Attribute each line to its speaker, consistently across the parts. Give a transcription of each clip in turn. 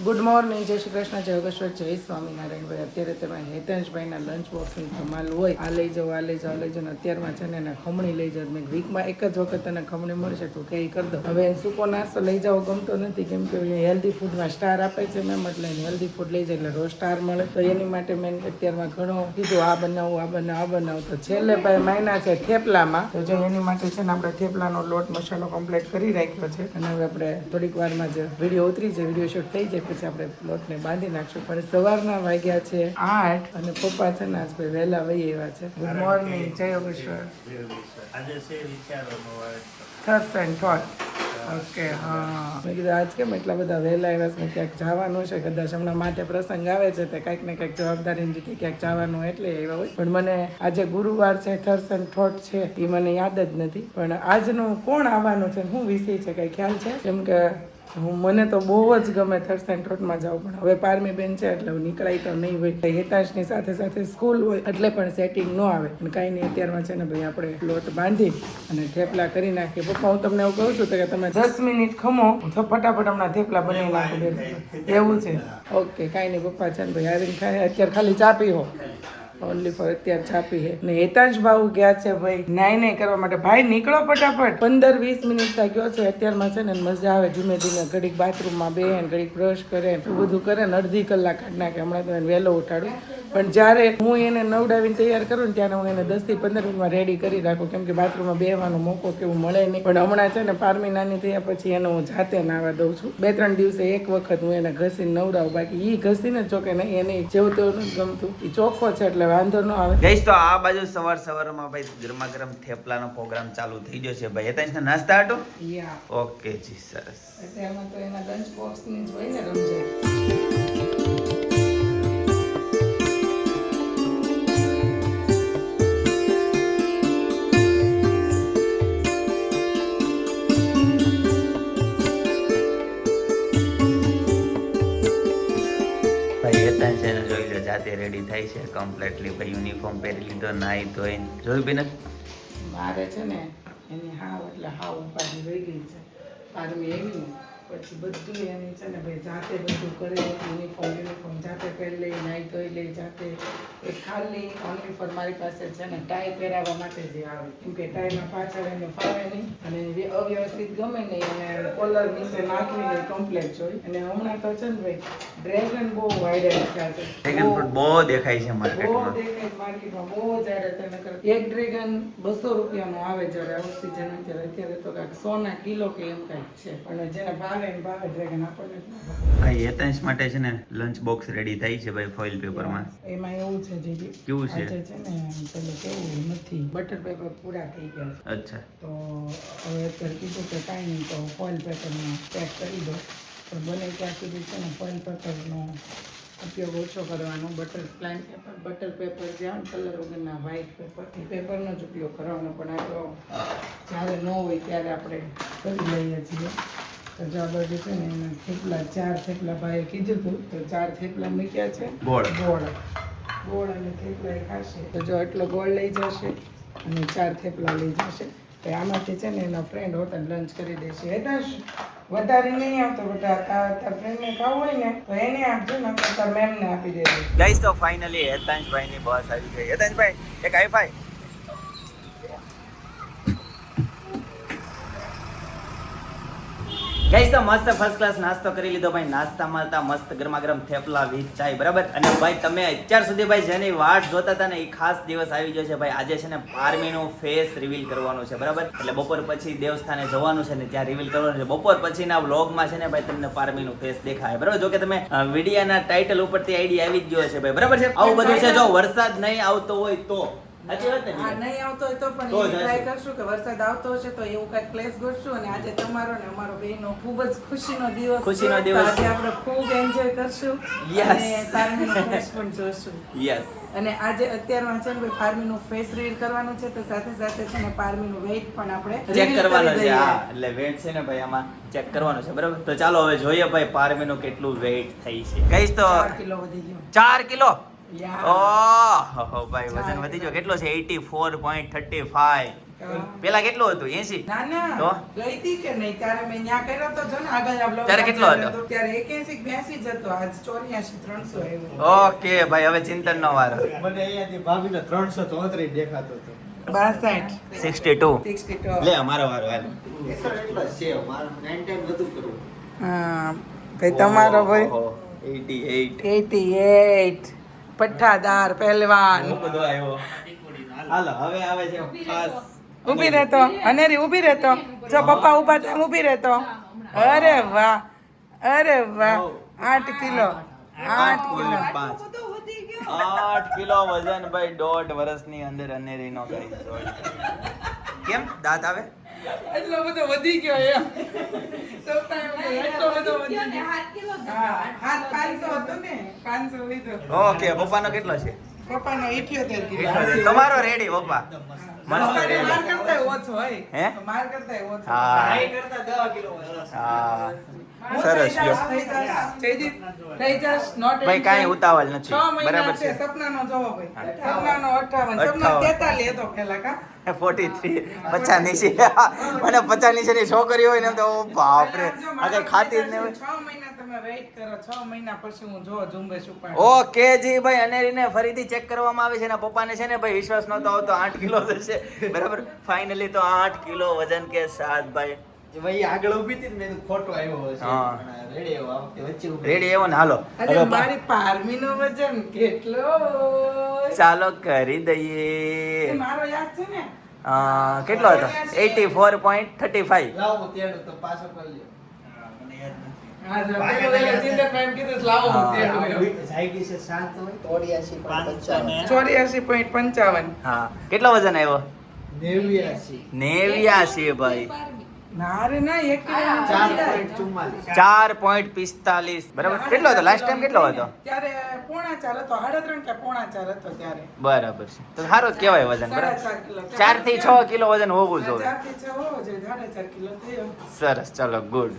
Speaker 1: Good morning, જય શ્રી કૃષ્ણ, જય યોગેશ્વર, જય સ્વામિનારાયણ. ભાઈ અત્યારે તમે હેતેશભાઈના લંચ બોક્સની ધમાલ હોય, આ લઈ જાઓ, આ લઈ જાઓ, આ લઈ જાઓ. અત્યારમાં છે ને એને ખમણી લઈ જાઓ. મેં વીકમાં એક જ વખત એને ખમણી મળશે તો કે કરી દો. હવે એને સૂકો નાસ્તો લઈ જાઓ ગમતો નથી, કેમ કે હેલ્ધી ફૂડમાં સ્ટાર આપે છે મેમ, એટલે હેલ્ધી ફૂડ લઈ જાય એટલે રોજ સ્ટાર મળે. તો એની માટે મેં અત્યારમાં ઘણો કીધું આ બનાવું, આ બનાવું, આ બનાવું. તો છેલ્લે ભાઈ માયના છે થેપલામાં. તો જો એની માટે છે ને આપણે થેપલાનો લોટ મસાલો કમ્પ્લીટ કરી રાખ્યો છે, અને હવે આપણે થોડીક વારમાં જ વિડીયો ઉતરી જાય, વિડીયો શૂટ થઈ જાય પછી આપણે લોટને બાંધી નાખશું. પણ સવારના વાગ્યા છે 8 અને પપ્પા છે ને આજ ભાઈ વહેલા વહી આવ્યા છે. ગુડ મોર્નિંગ, જય Yogeshwar. Thurs and thought. Okay, હા. મેં કીધું આજ કેમ એટલા બધા વહેલા આવ્યા છે, ક્યાંક જવાનું છે કદાચ. હમણાં માથે પ્રસંગ આવે છે તો કંઈક ને કંઈક જવાબદારીની રીતે ક્યાંક જવાનું એટલે આવ્યા હોય. પણ મને આજે ગુરુવાર છે, થર્સ એન્ડ થોટ છે, એ મને યાદ જ નથી. પણ આજનું કોણ આવવાનું છે, શું વિષય છે, કઈ ખ્યાલ છે? કેમ કે મને તો બહુ જ ગમે થર્સ એન્ડ થોટમાં જાઉં, પણ હવે પારમી બેન છે એટલે નીકળાય તો નહીં હોય. હેતાશની સાથે સાથે સ્કૂલ હોય એટલે પણ સેટિંગ ન આવે. પણ કાંઈ નહીં, અત્યારમાં છે ને ભાઈ આપણે લોટ બાંધી અને થેપલા કરી નાખીએ. પપ્પા હું તમને એવું કહું છું કે તમે 10 મિનિટ ખમો તો ફટાફટ હમણાં થેપલા બનાવી નાખો બેન. એવું છે? ઓકે, કાંઈ નહીં પપ્પા છે ને ભાઈ આવીને ખાય. અત્યારે ખાલી ચા પીવો, ઓનલી ફોર અત્યારે છાપી હે ને. હેતાંશ ભાવ ગયા છે ભાઈ નાઈ નાઈ કરવા માટે. ભાઈ નીકળો ફટાફટ, 15-20 મિનિટ ત્યાં ગયો છે. અત્યારમાં છે ને મજા આવે, ધીમે ધીમે ઘડીક બાથરૂમમાં બે ઘડીક બ્રશ કરે, એવું બધું કરે ને અડધી કલાક કાઢી નાખે. હમણાં તો એને વહેલો ઉઠાડું, પણ જ્યારે હું એને નવડાવીને તૈયાર કરું ને ત્યારે હું એને 10-15 મિનિટમાં રેડી કરી રાખું, કેમ કે બાથરૂમમાં બેહવાનો મોકો કેવું મળે નહીં. પણ હમણાં છે ને પારમી નાની થયા પછી એને હું જાતે નાવા દઉં છું. 2-3 દિવસે એક વખત હું એને ઘસીને નવડાવું, બાકી એ ઘસીને ચોકે નહીં, એને જેવું તેવું નથી ગમતું. એ ચોખ્ખો છે એટલે વાંધો ન આવે.
Speaker 2: ગઈશ તો આ બાજુ સવારમાં ભાઈ ગરમા ગરમ થેપલાનો પ્રોગ્રામ ચાલુ થઈ ગયો છે ભાઈ. હેતાંશને નાસ્તા હતો?
Speaker 1: યા
Speaker 2: ઓકે જી, સરસ.
Speaker 1: અત્યારમાં તો એના લંચ બોક્સની જ હોય ને રમઝાન.
Speaker 2: જાતે રેડી થાય છે કમ્પ્લીટલી ભાઈ. યુનિફોર્મ પહેરી લીધો, નાઈ ધોઈને. જોયું બી નથી
Speaker 1: મારે છે ને એની હાવ એટલે હાવ ઉપાધિ રહી ગઈ છે. પારમી એવી ને પછી બધું એની છે ને ભાઈ જાતે બધું કરે. યુનિફોર્મ જાતે પહેરી લઈ, નાઈ ધોઈ લઈ જાતે. એ ખાલી ઓનલી ફોર મારી પાસે છે ને ટાઈ પહેરાવવા માટે જ આવે, કેમ કે ટાઈમાં પાછળ એને ફાવે નહીં અને અવ્યવસ્થિત ગમે નહીં, અને કોલર નીચે નાખવી નહીં, કમ્પ્લેટ જોઈ. અને હમણાં તો છે ને ભાઈ ડ્રેગન બહુ વાયરલ થયા છે.
Speaker 2: ડ્રેગન ફ્રૂટ બહુ દેખાય છે માર્કેટમાં.
Speaker 1: બહુ દેખાય માર્કેટમાં, બહુ જ આવે. એક ડ્રેગન 200 રૂપિયાનું આવે જ્યારે આઉટ સીઝન. અત્યારે તો કાંઈક 100 ના કિલો કે એમ કાંઈક છે. પણ જેને ભાવે ને ભાવે ડ્રેગન, આપણને
Speaker 2: ભાઈ હેતાંશ માટે છે ને લંચ બોક્સ રેડી થાય છે ભાઈ ફોઇલ પેપરમાં.
Speaker 1: એમાં એવું છે જીજી,
Speaker 2: કેવું છે?
Speaker 1: આજે છે ને પેલું કેવું નથી, બટર પેપર પૂરા થઈ ગયા છે.
Speaker 2: અચ્છા.
Speaker 1: તો હવે અત્યારે કીધું કે કાંઈ નહીં તો ફોઇલ પેપરમાં પેક કરી દો. તો બને ત્યાં સુધી છે ને ફોઇલ પેપરનો ઉપયોગ ઓછો કરવાનો. બટર પેપર જે આવે કલર વગરના વ્હાઇટ પેપર, એ પેપરનો જ ઉપયોગ કરવાનો. પણ આ તો જ્યારે ન હોય ત્યારે આપણે કરી લઈએ છીએ. તો જો આ બધું છે ને એના થેપલા 4 થેપલા ભાઈએ કીધું હતું તો 4 થેપલા મૂક્યા છે. ગોળ અને થેપલા એ ખાશે. તો જો એટલો ગોળ લઈ જશે અને 4 થેપલા લઈ જશે. તો આમાંથી છે ને એના ફ્રેન્ડ હોતા લંચ કરી દેશે. હેતાંશ વધારે નહીં આવતો બેટા, તાર ફ્રેન્ડને ખાવું હોય ને તો એને આપજો ને, તાર મેમને આપી દેજો.
Speaker 2: ગાઈસ તો ફાઇનલી હેતાંશભાઈની બસ આવી ગઈ. હેતાંશભાઈ એક હાઈ ફાઈ. ગાઈસ તો મસ્ત ફર્સ્ટ ક્લાસ નાસ્તો કરી લીધો ભાઈ. નાસ્તામાં હતા મસ્ત ગરમા ગરમ થેપલા વિથ ચાય, બરાબર. અને ભાઈ તમે અત્યાર સુધી ભાઈ જેની વાટ જોતા હતા ને એ ખાસ દિવસ આવી ગયો છે ભાઈ. આજે છે ને પારમીનું ફેસ રિવીલ કરવાનું છે, બરાબર. એટલે બપોર પછી દેવસ્થાને જવાનું છે ને ત્યાં રિવીલ કરવાનું છે. બપોર પછીના વ્લોગમાં છે ને ભાઈ તમને પારમીનું ફેસ દેખાય, બરાબર. જો કે તમે વિડીયોના ટાઇટલ ઉપરથી આઈડિયા આવી જ ગયો છે ભાઈ, બરાબર છે. આવું બધું છે. જો વરસાદ નહીં આવતો હોય તો
Speaker 1: નહીં આવતો હોય તો પણ ટ્રાય કરશું કે વરસાદ આવતો હશે તો એવું કઈક પ્લેસ ગોઠશું. અને આજે તમારો ને અમારો બેનો ખૂબ જ ખુશીનો દિવસ. આજે આપણે ખૂબ એન્જોય કરશું અને પારમીનો ફેસ પણ જોશું. અને આજે અત્યારમાં છે ને પારમીનું ફેસ રિવીલ કરવાનું છે, તો સાથે સાથે છે ને પારમીનું વેઇટ પણ આપણે
Speaker 2: ચેક કરવાનું છે. હા, એટલે વેઇટ છે ને ભાઈ આમાં ચેક કરવાનું છે, બરાબર. તો ચાલો હવે જોઈએ ભાઈ પારમીનું કેટલું વેઇટ થઈ છે. કઈશ તો
Speaker 1: 4 કિલો વધી ગયું.
Speaker 2: 4 કિલો. ઓહો ભાઈ વજન વધી ગયો. કેટલો છે? 84.35. પેલા કેટલું હતું 80?
Speaker 1: ના ના
Speaker 2: તો?
Speaker 1: ગઈ હતી કે નહીં ત્યારે મેં ન્યા કર્યો તો જો ને આગળના બ્લોગ
Speaker 2: ત્યારે કેટલો હતો?
Speaker 1: ત્યારે 81 82 જ હતો આજ 84 300 આવ્યો
Speaker 2: ઓકે ભાઈ, હવે ચિંતન નો વારો.
Speaker 3: મને અહીંયાથી ભાભીનો 334 દેખાતો હતો.
Speaker 1: 62
Speaker 2: 62.
Speaker 1: 62
Speaker 2: લે અમારો વારો હાલ.
Speaker 3: એટલો છે મારે 9 ટાઈમ બધું કરવું.
Speaker 1: હા ભાઈ તમારો ભાઈ
Speaker 2: ઓહો, 88.
Speaker 1: 88 પઠ્ઠાદાર પહેલવાન
Speaker 2: બધો આવ્યો. હાલો હવે આવે છે ખાસ.
Speaker 1: ઊભી રહેતો અનેરી ઊભી રહેતો જો પપ્પા ઊભા થાય ઊભી રહેતો અરે વાહ 8 કિલો 8 કિલો
Speaker 2: 8 કિલો વજન ભાઈ 1.5 વર્ષની અંદર અનેરી નો કરી. કેમ દાંત આવે?
Speaker 1: એટલો બધો વધી ગયો એમ એટલો બધો વધી ગયો હા હાથ 500 હતો ને 500 લીધો
Speaker 2: ઓકે, પપ્પાનો કેટલો છે?
Speaker 1: પપ્પાનો 78 કિલો
Speaker 2: તમારો રેડી પપ્પા. મસ્ત
Speaker 1: પપ્પાને
Speaker 2: રેડી.
Speaker 1: માર કરતાંય ઓછો હોય
Speaker 2: હે?
Speaker 1: માર કરતાંય ઓછો
Speaker 2: હા
Speaker 3: આ કરતા 10 કિલો વધારે.
Speaker 2: હા
Speaker 1: હું
Speaker 2: સરસ
Speaker 1: થઈ
Speaker 2: લ્યો.
Speaker 1: જાશ, જયદીપ, થઈ જાશ, not
Speaker 2: ભાઈ કાંઈ
Speaker 1: tension.
Speaker 2: ઉતાવળ નથી.
Speaker 1: 6 મહિના
Speaker 2: બરાબર છે.
Speaker 1: સપનાનો જોવો ભાઈ
Speaker 2: હા.
Speaker 1: સપનાનો 58 સપનો 43 હતો પહેલા કા
Speaker 2: 43 50 નીચે મને 50 નીચેની છોકરી હોય ને તો બાપરે આ કઈ ખાતી જ નહીં હોય.
Speaker 1: 6 મહિના તમે વેઇટ કરો 6 મહિના પછી હું જો ઝુંબેશ ઉપાડ
Speaker 2: ઓકે જી ભાઈ, અનેરીને ફરીથી ચેક કરવામાં આવે છે ને પપ્પાને છે ને ભાઈ વિશ્વાસ નહોતો આવતો 8 કિલો હશે બરાબર. ફાઇનલી તો 8 કિલો વજન કે સાથ ભાઈ
Speaker 3: એ ભાઈ આગળ ઊભી હતી ને મેં કીધું ખોટો આવ્યો હશે.
Speaker 2: હા.
Speaker 3: પણ રેડી આવ્યો આ વખતે વચ્ચે ઊભી.
Speaker 2: રેડી એવો ને હાલો
Speaker 1: અરે
Speaker 2: હવે
Speaker 1: મારી પારમીનો વજન કેટલો
Speaker 2: ચાલો કરી
Speaker 1: એ
Speaker 2: દઈએ.
Speaker 1: મારો યાદ છે ને
Speaker 2: કેટલો હતો? 84.35.
Speaker 3: લાવો હું તેડું તો પાછો કરી લ્યો. મને યાદ નથી.
Speaker 1: હા જો પેલો વેલો ચિંતનભાઈ એમ કીધું છે, લાવો હું તેડું એમ.
Speaker 3: જાગી છે શાંત હોય
Speaker 1: 84.55
Speaker 2: હા કેટલો વજન આવ્યો?
Speaker 3: 89
Speaker 2: 89 ભાઈ
Speaker 1: ના રે ના 1 કિલો
Speaker 3: 4.44
Speaker 2: 4.45 બરાબર. કેટલો હતો લાસ્ટ ટાઈમ? કેટલો હતો?
Speaker 1: ત્યારે 3.5 હતો 3.5 કે 3.5 હતો ત્યારે
Speaker 2: બરાબર છે તો સારું જ કહેવાય વજન બરાબર.
Speaker 1: 4.5 કિલો
Speaker 2: 4 થી 6 કિલો વજન હોવું જોઈએ.
Speaker 1: 4 થી 6 હોવો જોઈએ 4.5 કિલો થયો
Speaker 2: સરસ, ચાલો good.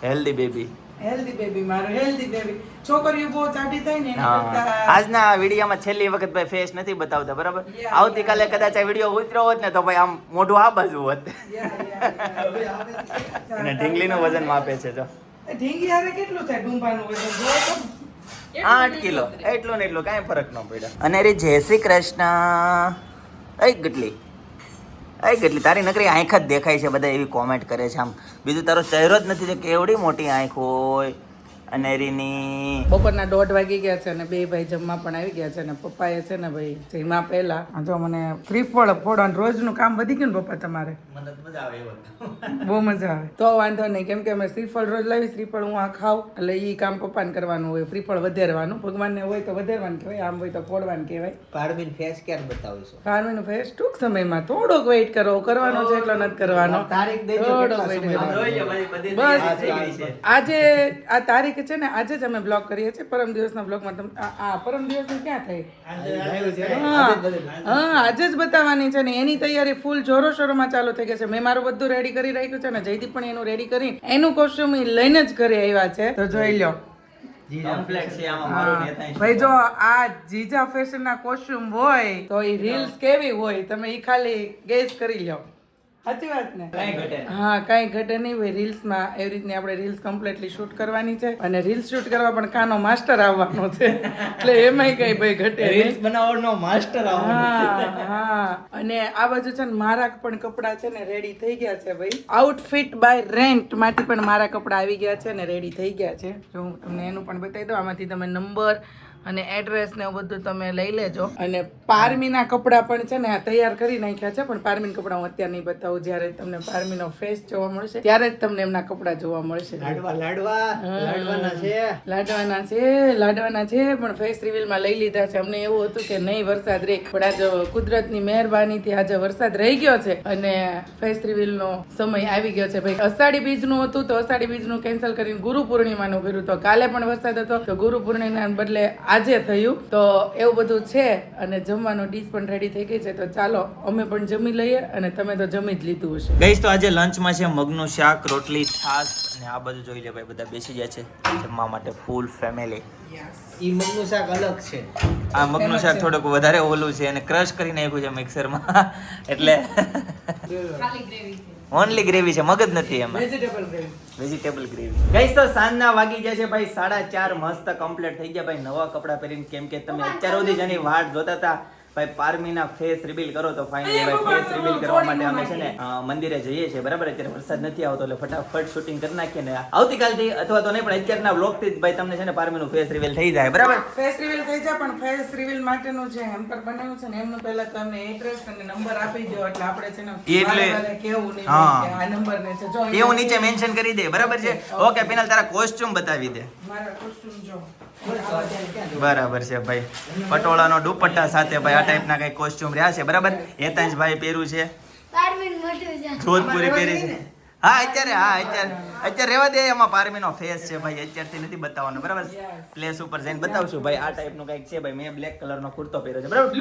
Speaker 2: Healthy baby.
Speaker 1: Healthy baby મારો હેલ્ધી બેબી છોકરીઓ બહુ ચાટી થાય ને એના
Speaker 2: હા
Speaker 1: કરતા
Speaker 2: આજના વિડીયોમાં છેલ્લી વખત ભાઈ ફેસ નથી બતાવતા બરાબર.
Speaker 1: Yeah,
Speaker 2: આવતીકાલે કદાચ આ વિડીયો ઉતર્યો હોત ને તો ભાઈ આમ મોઢું આ બાજુ હોત. અને ઢીંગલીનું વજન માપે છે જો
Speaker 1: ઢીંગી હારે કેટલું થાય ડુંભાનું વજન જોવો તો
Speaker 2: 8 કિલો. એટલું ને એટલું કાંઈ ફરક ન પડ્યો. અને રે જય શ્રી કૃષ્ણ. એ ગટલી તારી નકરી આંખ જ દેખાય છે, બધા એવી કોમેન્ટ કરે છે. આમ બીજું તારો ચહેરો જ નથી, કેવડી મોટી આંખ હોય અનેરીની.
Speaker 1: બપોરના 1:30 વાગી ગયા છે અને બે ભાઈ જમવા પણ આવી ગયા છે અને પપ્પાએ છે ને ભાઈ જમ્યા પહેલા જો મને શ્રીફળ ફોડવાનું રોજનું કામ વધી ગયું ને પપ્પા તમારે
Speaker 3: મને તો મજા આવે એવો.
Speaker 1: બહુ મજા આવે તો વાંધો નહીં કેમ કે અમે શ્રીફળ રોજ લાવી શ્રીફળ હું આ ખાઉં એટલે એ કામ પપ્પાને કરવાનું હોય. શ્રીફળ વધારવાનું ભગવાનને હોય તો વધારવાનું કહેવાય, આમ હોય તો ફોડવાનું કહેવાય.
Speaker 3: પાડવીન ફેસ ક્યારે બતાવીશું?
Speaker 1: ફાર્મીનું ફેસ ટૂંક સમયમાં થોડોક વેઇટ કરો, કરવાનો છે એટલો નથી કરવાનો.
Speaker 3: તારીખ દેજો
Speaker 1: થોડોક
Speaker 3: કેટલા
Speaker 1: wait
Speaker 3: સમયમાં.
Speaker 1: કરો. બસ આજે આ તારીખ છે ને આજે જ અમે બ્લોગ કરીએ છીએ. પરમ દિવસના બ્લોગમાં પરમ દિવસનું ક્યાં થઈ? હા આજે જ બતાવવાની છે ને એની તૈયારી ફૂલ જોરો શોરોમાં ચાલુ થઈ ગઈ છે. મેં મારું બધું રેડી કરી રાખ્યું છે ને જયદીપ પણ એનું રેડી કરી એનું કોસ્ટ્યુમ લઈને જ ઘરે આવ્યા છે તો જોઈ લો.
Speaker 2: કમ્પ્લેટ છે આમાં મારું નેતાય.
Speaker 1: ભાઈ જો આ જીજા ફેશન ના કોસ્ટ્યુમ હોય તો એ રીલ્સ કેવી હોય તમે ઈ ખાલી ગેસ કરી લો. સાચી વાત ને?
Speaker 2: કાંઈ ઘટે નહીં.
Speaker 1: હા કાંઈ ઘટે નહીં ભાઈ. રીલ્સમાં એવી રીતની આપણે રીલ્સ કમ્પ્લીટલી શૂટ કરવાની છે અને રીલ્સ શૂટ કરવા પણ કાનો માસ્ટર આવવાનો છે એટલે એમાંય કઈ ભાઈ ઘટે નહીં.
Speaker 3: બનાવવાનો માસ્ટર
Speaker 1: હા અને આ બાજુ છે ને મારા પણ કપડા છે ને રેડી થઈ ગયા છે ભાઈ. આઉટફિટ બાય રેન્ટ માંથી પણ મારા કપડા આવી ગયા છે ને રેડી થઈ ગયા છે. જો હું તમને એનું પણ બતાવી દઉં. આમાંથી તમે નંબર અને એડ્રેસ ને એવું બધું તમે લઈ લેજો. અને પારમીના કપડા પણ છે ને આ તૈયાર કરી નાખ્યા છે પણ પારમીના કપડા હું અત્યારે નહીં બતાવું. જ્યારે તમને પારમીનો ફેસ જોવા મળશે ત્યારે જ તમને એમના કપડા જોવા મળશે. લાડવાના છે પણ ફેસ રિવીલમાં લઈ લીધા છે. અમને એવું હતું કે નહીં વરસાદ રહે પણ આજે કુદરતની મહેરબાનીથી આજે વરસાદ રહી ગયો છે અને ફેસ રિવીલનો સમય આવી ગયો છે ભાઈ. અષાઢી બીજનું હતું તો અષાઢી બીજનું કેન્સલ કરીને ગુરુ પૂર્ણિમાનું કર્યું. તો કાલે પણ વરસાદ હતો તો ગુરુ પૂર્ણિમાના બદલે આજે થયું. તો એવું બધું છે અને જમવાનો ડીશ પણ રેડી થઈ ગઈ છે. તો ચાલો અમે પણ જમી લઈએ અને તમે તો જમી જ લીધું હશે.
Speaker 2: ગઈસ તો આજે લંચમાં છે મગનું શાક, રોટલી, છાશ અને આ બધું જોઈ લે ભાઈ, બધા બેસી ગયા છે જમવા માટે ફૂલ ફેમિલી.
Speaker 3: ઈ મગનું શાક અલગ છે.
Speaker 2: આ મગનું શાક થોડુંક વધારે ઓલું છે અને ક્રશ કરી નાખ્યું છે મિક્સરમાં એટલે ઓનલી ગ્રેવી છે, મગજ નથી એમાં. Vegetable gravy. ગઈસ તો સાંજના વાગી ગયા છે ભાઈ 4:30. મસ્ત કમ્પ્લીટ થઈ ગયા ભાઈ નવા કપડા પહેરીને, કેમ કે તમે અત્યાર સુધી જેની વાટ જોતા હતા ભાઈ પારમીના ફેસ રિવીલ કરો તો ફાઇનલી ભાઈ ફેસ રિવીલ કરવા માટે અમે છે ને મંદિરે જઈએ છીએ બરાબર. અત્યારે વરસાદ નથી આવતો એટલે ફટાફટ શૂટિંગ કરી નાખીએ ને આવતીકાલથી અથવા તો નહીં પણ અત્યારના વ્લોગથી જ ભાઈ તમને છે ને પારમીનું ફેસ રિવીલ થઈ જાય બરાબર.
Speaker 1: ફેસ રિવીલ થઈ જાય પણ ફેસ રિવીલ માટેનું જે હેમ્પર બનાવ્યું છે ને એમનું પહેલા તમને એડ્રેસ અને નંબર આપી દો એટલે આપણે છે ને વારે કેવું નહીં કે આ નંબર ને છે જો
Speaker 2: એવું નીચે મેન્શન કરી દે બરાબર છે. ઓકે પિનલ તારા કોસ્ટ્યુમ બતાવી દે.
Speaker 1: મારા કોસ્ટ્યુમ જો
Speaker 2: બરાબર છે ભાઈ, પટોળાનો દુપટ્ટા સાથે ભાઈ આ ટાઈપના કઈ કોસ્ટ્યુમ રહ્યા છે બરાબર. હેતાંશ ભાઈ પહેર્યું છે, જોધપુરી પહેરી છે. અત્યારે રહેવા દે, એમાં પારમીનો ફેસ છે ભાઈ, અત્યારથી નથી બતાવવાનો બરાબર. પ્લેસ ઉપર જઈને બતાવશું ભાઈ. આ ટાઈપનું કઈક છે ભાઈ. મેં બ્લેક કલરનો કુર્તો પહેર્યો છે બરાબર,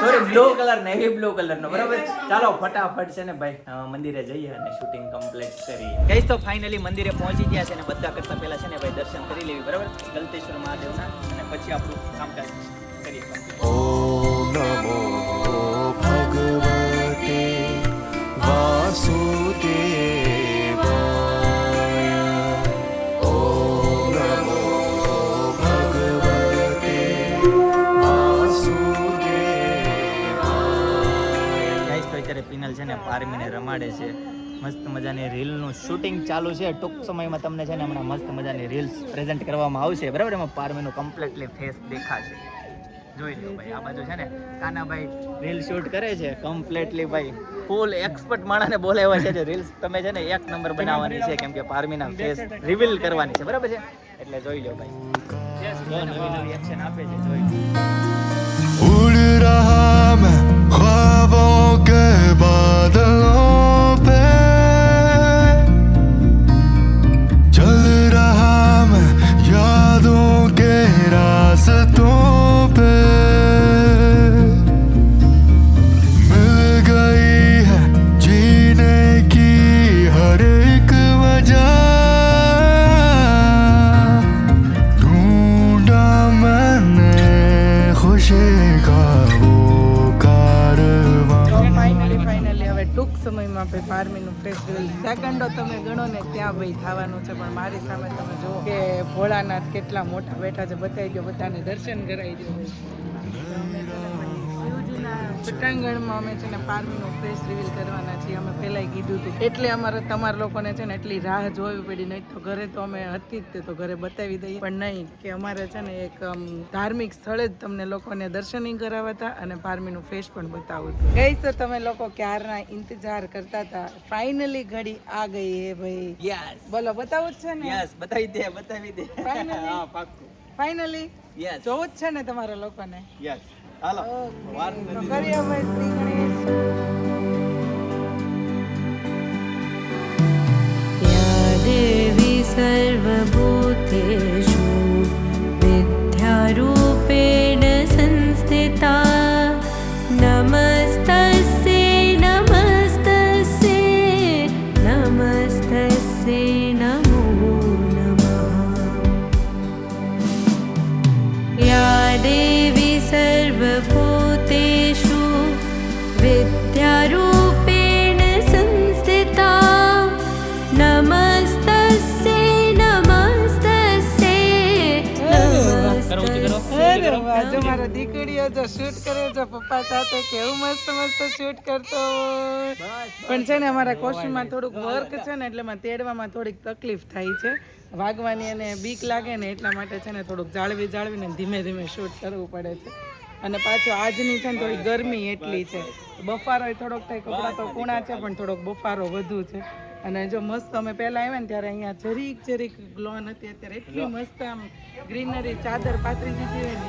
Speaker 2: sorry blue colour, navy blue કલરનો બરાબર. ચાલો ફટાફટ છે ને ભાઈ મંદિરે જઈએ અને શૂટિંગ કમ્પ્લીટ કરીએ. ગઈસ તો ફાઇનલી મંદિરે પહોંચી ગયા છે ને બધા કરતા પહેલા છે ને ભાઈ દર્શન કરી લેવી બરાબર ગલતેશ્વર મહાદેવના, અને પછી આપણું કામકાજ કરીએ.
Speaker 4: ઓમ નમો ભગવતે વાસુદેવાય. ઓમ નમો ભગવતે વાસુદેવાય.
Speaker 2: ગાઈસ તો અત્યારે પિનલ છે ને પારમીને રમાડે છે. મસ્ત મજાની રીલનું શૂટિંગ ચાલુ છે. ટૂંક સમયમાં તમને છે ને હમણાં મસ્ત મજાની રીલ્સ પ્રેઝન્ટ કરવામાં આવશે બરાબર. એમાં પારમીનું કમ્પ્લીટલી ફેસ દેખાશે. જોઈ લો ભાઈ, આ બાજુ છે ને કાનાભાઈ રીલ શૂટ કરે છે કમ્પ્લીટલી ભાઈ. ફૂલ એક્સપર્ટ માણસને બોલાવ્યા છે રીલ્સ તમે છે ને એક નંબર બનાવવાની છે, કેમ કે પારમીના ફેસ રિવીલ કરવાની છે બરાબર છે. એટલે જોઈ લો ભાઈ, જો નવી નવી એક્શન આપે છે. જોઈ
Speaker 4: उड़ रहा मैं ख्वाबों के बादलों पे, चल रहा मैं यादों के रास्तों पे, मिल गई है जीने की हर एक वजह, ढूंढा मैंने खुशी का वो कारवां.
Speaker 1: ફાઇનલી હવે ટૂંક સમયમાં આપણે પારમીનું ફેસ રિવીલ સેકન્ડો તમે ગણો ને ત્યાં ભાઈ થવાનું છે. પણ મારી સામે તમે જુઓ કે ભોળાનાથ કેટલા મોટા બેઠા છે. બતાવી દો, બધાને દર્શન કરાવી દો. પટાંગણમાં અમે છે ને પારમીનું ફેસ રિવીલ કરવાના છીએ. અમે પહેલાંય કીધું હતું એટલે અમારે તમારા લોકોને છે ને એટલી રાહ જોવી પડી. નહીં તો ઘરે તો અમે હતી જ તે તો ઘરે બતાવી દઈએ, પણ નહીં કે અમારે છે ને એક ધાર્મિક સ્થળે જ તમને લોકોને દર્શનિંગ કરાવતા અને પારમીનું ફેસ પણ બતાવું હતું. ગઈ તો તમે લોકો ક્યારના ઇંતજાર કરતા હતા. ફાઇનલી ઘડી આ ગઈ હે ભાઈ.
Speaker 2: યસ
Speaker 1: બોલો, બતાવું જ છે ને?
Speaker 2: યસ બતાવી દે, બતાવી દે. હા પાક્કું.
Speaker 1: ફાઇનલી
Speaker 2: યસ
Speaker 1: જોવું જ છે ને તમારા લોકોને?
Speaker 2: યસ હાલો વાર
Speaker 1: તો
Speaker 2: નથી.
Speaker 1: કરીએ ભાઈ શ્રી ગણેશ.
Speaker 5: या देवी सर्वभूतेषु विद्यारूपेण संस्थिता नमस्तस्यै नमस्तस्यै नमस्तस्यै नमो नमः. या देवी सर्वभूतेषु विद्यारूपेण संस्थिता नमस्तस्यै नमस्तस्यै
Speaker 1: અરે વાહ, જો મારો દીકરીઓ જો શૂટ કરે જો પપ્પા સાથે કેવું મસ્ત મસ્ત શૂટ કરતો હોય. પણ છે ને અમારા કોસ્ટ્યુમમાં થોડુંક વર્ક છે ને એટલે માં તેડવામાં થોડીક તકલીફ થાય છે. વાગવાની અને બીક લાગે ને એટલા માટે છે ને થોડુંક જાળવીને ધીમે ધીમે શૂટ કરવું પડે છે. અને પાછું આજની છે ને થોડી ગરમી એટલી છે, બફારો થોડોક થાય. કપડાં તો કૂણા છે પણ થોડોક બફારો વધુ છે. અને જો મસ્ત અમે પહેલા આવ્યા ને ત્યારે અહીંયા જરીક ગ્લોન હતી. અત્યારે એટલી મસ્ત આમ ગ્રીનરી ચાદર પાથરી દીધી હોય ને.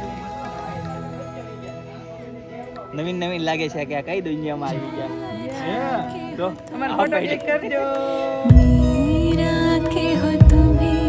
Speaker 2: નવીન લાગે છે કે આ કઈ દુનિયામાં આવી ગયા. તો
Speaker 1: અમારો ફોટો ક્લિક કરજો.
Speaker 5: मीरा के हो तुम्हें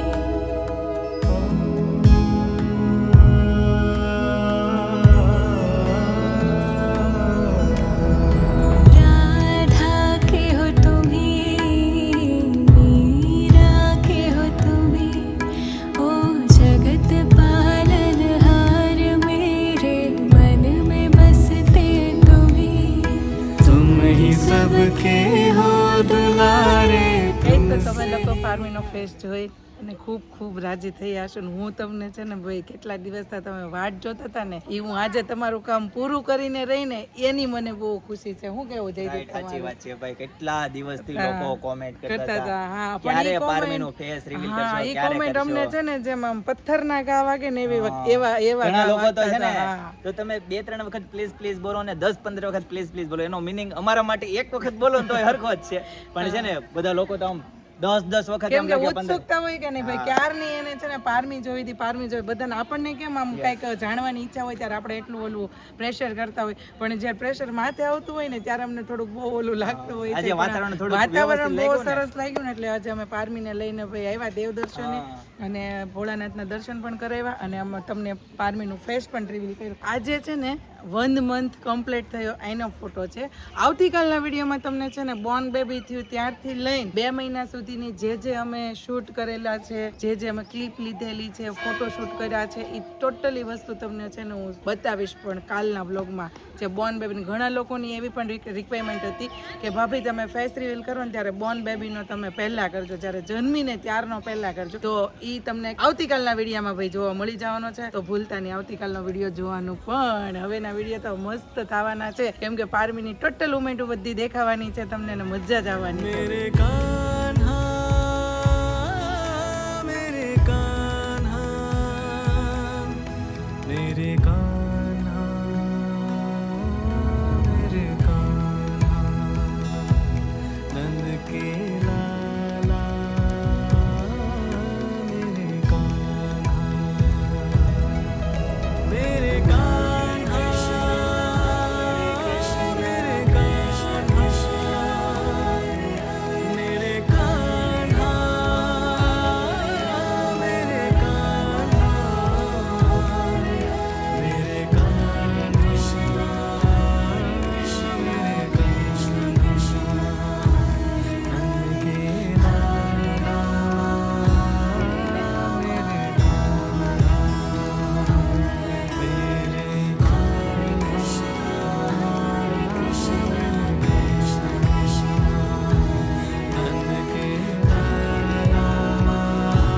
Speaker 1: પાર્મીનો ફેસ જોઈ અને ખૂબ ખૂબ રાજી થઈ હશો ને હું તમને છે ને ભાઈ કેટલા દિવસથી તમે વાટ જોતા હતા ને એ હું આજે તમારું કામ પૂરું કરીને રહીને એની મને બહુ ખુશી છે. હું કેવું જયદીપ
Speaker 2: સાચી વાત છે ભાઈ, કેટલા દિવસથી
Speaker 1: હા.
Speaker 2: લોકો કોમેન્ટ
Speaker 1: કરતા
Speaker 2: કરતા
Speaker 1: હતા.
Speaker 2: હતા
Speaker 1: હા, પણ
Speaker 2: ક્યારે
Speaker 1: ઈ comment-
Speaker 2: પારમીનું ફેસ રિવીલ
Speaker 1: હા
Speaker 2: કરશો,
Speaker 1: એ
Speaker 2: ક્યારે
Speaker 1: કોમેન્ટ અમને
Speaker 2: કરશો.
Speaker 1: છે ને જેમ આમ પથ્થરના ઘા વાગે ને એવી એવા એવા
Speaker 2: ઘણા
Speaker 1: ઘા
Speaker 2: લોકો તો છે
Speaker 1: વાગતા
Speaker 2: ને
Speaker 1: હતા. હા.
Speaker 2: તો તમે 2-3 વખત પ્લીઝ પ્લીઝ બોલો ને 10-15 વખત પ્લીઝ પ્લીઝ બોલો, એનો મિનિંગ અમારા માટે એક વખત બોલો ને તોય હરખો જ છે. પણ છે ને બધા લોકો તો આમ 10 વખત
Speaker 1: કેમ
Speaker 2: એમ
Speaker 1: કે
Speaker 2: કે 15
Speaker 1: ઉત્સુકતા હોય કે નહીં ભાઈ ક્યારની એને છે ને પારમી જોઈ હતી પારમી જોઈ બધાને આપણને કેમ આમ કંઈક જાણવાની ઈચ્છા હોય ત્યારે આપણે એટલું ઓલું પ્રેશર કરતા હોય પણ જ્યારે પ્રેશર માથે આવતું હોય ને ત્યારે અમને થોડુંક બહુ ઓલું લાગતું હોય
Speaker 2: આજે
Speaker 1: છે.
Speaker 2: વાતાવરણ
Speaker 1: પણ
Speaker 2: થોડુંક
Speaker 1: વાતાવરણ બહુ
Speaker 2: વ્યવસ્થિત લાગ્યું ને.
Speaker 1: સરસ લાગ્યું ને એટલે આજે અમે પારમીને લઈને ભાઈ આવ્યા દેવદર્શને અને ભોળાનાથના દર્શન પણ કરાવ્યા અને આમાં તમને પારમીનું ફેસ પણ રિવીલ કર્યું. આજે છે ને 1 month કમ્પ્લીટ થયો એનો ફોટો છે. આવતીકાલના વિડીયોમાં તમને છે ને બોર્ન બેબી થયું ત્યારથી લઈને 2 મહિના સુધીની જે અમે શૂટ કરેલા છે જે અમે ક્લિપ લીધેલી છે ફોટો શૂટ કર્યા છે એ ટોટલી વસ્તુ તમને છે ને હું બતાવીશ પણ કાલના બ્લોગમાં. જે બોર્ન બેબીની ઘણા લોકોની એવી પણ રિક્વાયરમેન્ટ હતી કે ભાભી તમે ફેસ રિવીલ કરો ને ત્યારે બોર્ન બેબીનો તમે પહેલા કરજો, જ્યારે જન્મીને ત્યારનો પહેલા કરજો. તો એ તમને આવતીકાલના વિડીયોમાં ભાઈ જોવા મળી જવાનો છે. તો ભૂલતા નહીં આવતીકાલનો વિડીયો જોવાનું. પણ હવેના વિડીયો તો મસ્ત થવાના છે કેમ કે પારમીની ટોટલ ઉમેટું બધી દેખાવાની છે તમને અને મજા જ આવવાની છે.
Speaker 4: मेरे कान्हा मेरे कान्हा मेरे कान्हा मेरे कान्हा नंद के लाला मेरे कान्हा मेरे कान्हा मेरे कान्हा मेरे कान्हा मेरे कान्हा मेरे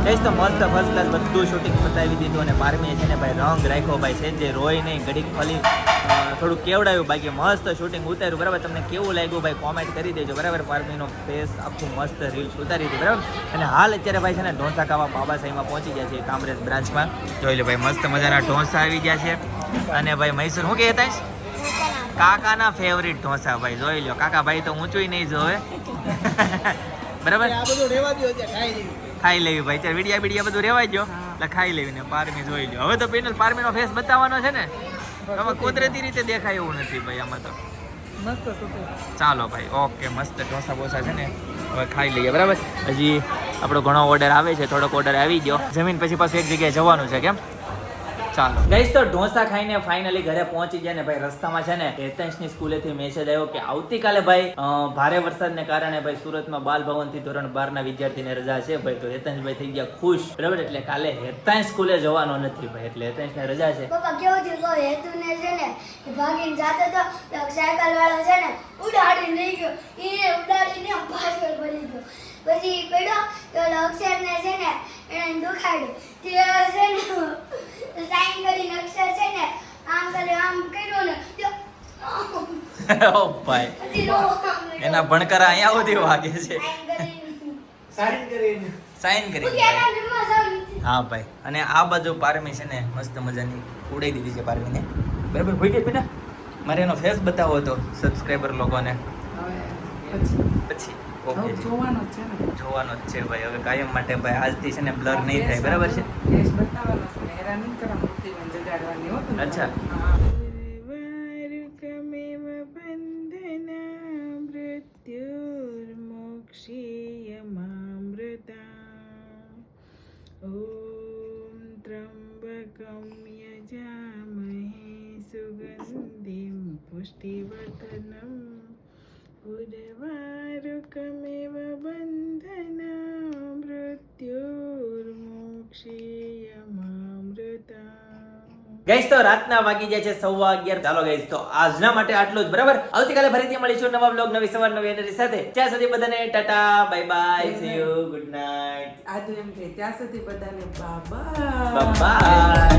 Speaker 2: ગઈસ તો મસ્ત ફર્સ્ટ ક્લાસ બધું શૂટિંગ બતાવી દીધું અને પારમીએ છે ને ભાઈ રંગ રાખ્યો ભાઈ છે જે રોય નહીં ઘડીક ફલી થોડું કેવડાવ્યું બાકી મસ્ત શૂટિંગ ઉતાર્યું બરાબર. તમને કેવું લાગ્યું ભાઈ કોમેન્ટ કરી દેજો બરાબર. પારમીનો ફેસ આખું મસ્ત રીલ્સ ઉતારી હતી બરાબર. અને હાલ અત્યારે ભાઈ છે ને ઢોસા ખાવા બાબાસાહીમાં પહોંચી ગયા છે કામરેજ બ્રાન્ચમાં. જોઈ લો ભાઈ મસ્ત મજાના ઢોસા આવી ગયા છે અને ભાઈ મૈસૂર શું કહેતા કાકાના ફેવરિટ ઢોસા ભાઈ જોઈ લો. કાકા ભાઈ તો ઊંચું નહીં જોવે બરાબર.
Speaker 3: આ બધું રેવા દો છે ખાઈ લેવી.
Speaker 2: ખાઈ લેવી ભાઈ ચાલ વિડિયા બધું રેવાઈ ગયો એટલે ખાઈ લેવી ને પારમી જોઈ લો. હવે તો પેનલ પારમીનો ફેસ બતાવવાનો છે ને હવે કુદરતી રીતે દેખાય એવું નથી ભાઈ આમાં તો.
Speaker 1: મસ્ત શૂટિંગ.
Speaker 2: ચાલો ભાઈ ઓકે મસ્ત ઢોસા બોસા છે ને હવે ખાઈ લઈએ બરાબર. હજી આપણો ઘણો ઓર્ડર આવે છે, થોડોક ઓર્ડર આવી ગયો. જમીન પછી પાછું એક જગ્યાએ જવાનું છે કેમ. ચાલો ગઈસ તો ઢોસા ખાઈને ફાઇનલી ઘરે પહોંચી ગયા ને ભાઈ રસ્તામાં છે ને હેતંશની સ્કૂલેથી મેસેજ આવ્યો કે આવતીકાલે ભાઈ ભારે વરસાદને કારણે ભાઈ સુરતમાં બાલ ભવનથી ધોરણ 12 ના વિદ્યાર્થીને રજા છે ભાઈ. તો હેતંશભાઈ થઈ ગયા ખુશ બરાબર. એટલે કાલે હેતંશ સ્કૂલે જવાનો નથી ભાઈ એટલે હેતંશને રજા છે.
Speaker 6: પપ્પા કેવું થયું કહો હેતુને છે ને એ ભાગીને જાતો તો સાયકલ વાળો છે ને ઉડાડીને લઈ ગયો એને ઉડાડીને પાછળ પડી ગયો પછી પડ્યો તો અક્ષરને છે ને એને દુખાડ્યું તે છે ને સાઈન કરીને અક્ષર છે ને આમ કરે આમ કર્યું ને
Speaker 2: ઓ ભાઈ એના ભણકરા અહીંયા સુધી વાગે છે.
Speaker 3: સાઈન કરીને
Speaker 2: સાઈન કરી હા ભાઈ. અને આ બાજુ પારમી છે ને મસ્ત મજાની ઉડાઈ દીધી છે પારમીને બરાબર. ભૂઈ ગઈ બેટા મારે એનો ફેસ બતાવો હતો સબસ્ક્રાઈબર લોકોને
Speaker 1: હવે પછી
Speaker 2: પછી
Speaker 1: હવે
Speaker 2: ઓકે
Speaker 1: જોવાનું જ છે ને
Speaker 2: જોવાનો જ છે ભાઈ હવે કાયમ માટે ભાઈ આજથી છે ને બ્લર નહીં થાય બરાબર છે.
Speaker 1: ફેસ બતાવવાનો છે ને હેરાન નહીં કરવાનું મૃત્યુને જગાડવાની હો તમને.
Speaker 2: અચ્છા.
Speaker 1: હા. વારુકમેવ બંધના મૃત્યુર્મોક્ષીયમામૃતા ઓમ ત્રંબકમ યજામહે સુગંધિમ પુષ્ટિવર્ધનમ ઉર્વારુકમેવ બંધના મૃત્યુર્મોક્ષીયમામૃતા
Speaker 2: ગાઈસ તો રાતના વાગી જાય છે 11:15. ચાલો ગાઈસ તો આજના માટે આટલું જ, બરાબર. આવતીકાલે ફરીથી મળીશું નવા બ્લોગ, નવી સવાર, નવી એનર્જી સાથે. ત્યાં સુધી બધાને Tata, bye bye, C you, good night,
Speaker 1: આ તો એમ કે ત્યાં સુધી બધાને બાય
Speaker 2: બાય.